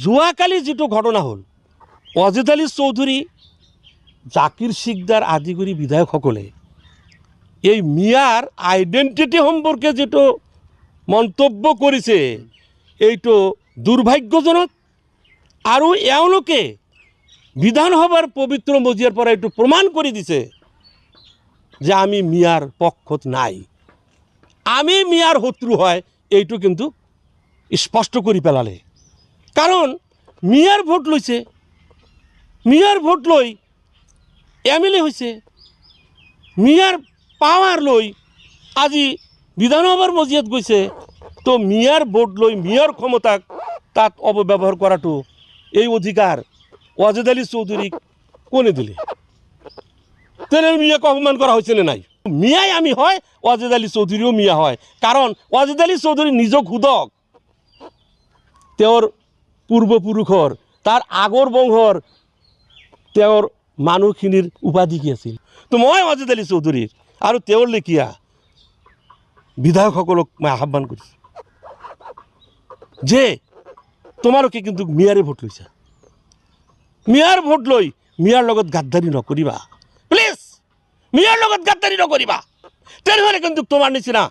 যোৱাকালি যেটো ঘটনা হল অজিত আলী চৌধুৰী জাকিৰ শিকদাৰ আদি কৰি বিধায়কসকলে এই মিয়াৰ আইডেন্টিটি সম্পৰ্কে যেটো মন্তব্য কৰিছে এইটো দুৰ্ভাগ্যজনক আৰু এওঁলোকে বিধানসভাৰ পবিত্ৰ মজিয়াৰ পৰা এইটো প্ৰমাণ কৰি দিছে যে আমি মিয়াৰ পক্ষত নাই, আমি মিয়াৰ শত্ৰু হয় এইটো কিন্তু স্পষ্ট কৰি পেলালে। কাৰণ মিয়াৰ ভোট লৈছে, মিয়াৰ ভোট লৈ এমএলএ হৈছে, মিয়াৰ পাৱাৰ লৈ আজি বিধানসভাৰ মজিয়াত গৈছে। তো মিয়াৰ ভোট লৈ মিয়াৰ ক্ষমতাক তাত অপব্যৱহাৰ কৰাটো এই অধিকাৰ অজিত আলী চৌধুৰীক কোনে দিলে? তেনে মিয়াক অপমান করা হয়েছে না নাই? মিয়াই আমি হয়, অজিত আলী চৌধুরীও মিয়া হয়। কারণ অজিত আলী চৌধুরী নিজক হুদক তেওঁৰ পূৰ্বপুৰুষৰ তাৰ আগৰ বংশৰ তেওঁৰ মানুহখিনিৰ উপাধি কি আছিল? তো মই অজিত আলী চৌধুৰীৰ আৰু তেওঁৰ লেখীয়া বিধায়কসকলক মই আহ্বান কৰিছোঁ যে তোমালোকে কিন্তু মিয়াৰে ভোট লৈছা, মিয়াৰ ভোট লৈ মিয়াৰ লগত গাদ্দাৰী নকৰিবা, প্লিজ মিয়াৰ লগত গাদ্দাৰী নকৰিবা। তেনেহ'লে কিন্তু তোমাৰ নিচিনা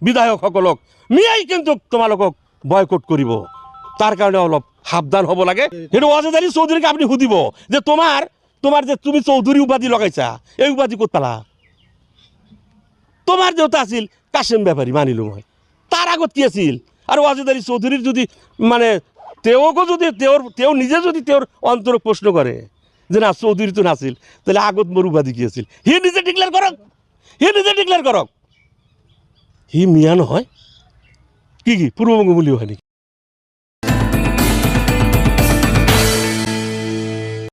বিধায়কসকলক মিয়াই কিন্তু তোমালোকক বয়কট কৰিব। তাৰ কাৰণে অলপ সাৱধান হ'ব লাগে। সেইটো অজিত আলী চৌধুৰীক আপুনি সুধিব যে তোমাৰ যে তুমি চৌধুৰী উপাধি লগাইছা, এই উপাধি ক'ত পালা? তোমাৰ দেউতা আছিল কাশেম বেপাৰী, মানিলোঁ মই, তাৰ আগত কি আছিল? আৰু অজিত আলী চৌধুৰীৰ যদি মানে তেওঁকো যদি তেওঁ নিজে যদি তেওঁৰ অন্তৰক প্ৰশ্ন কৰে যে না চৌধুৰীটো নাছিল, তাহলে আগত মোৰ উপাধি কি আছিল? সি নিজে ডিক্লেয়াৰ কৰক, সি নিজে ডিক্লেয়াৰ কৰক। সি মিয়া নহয়, কি পূৰ্ববংগ বুলিও হয় নেকি?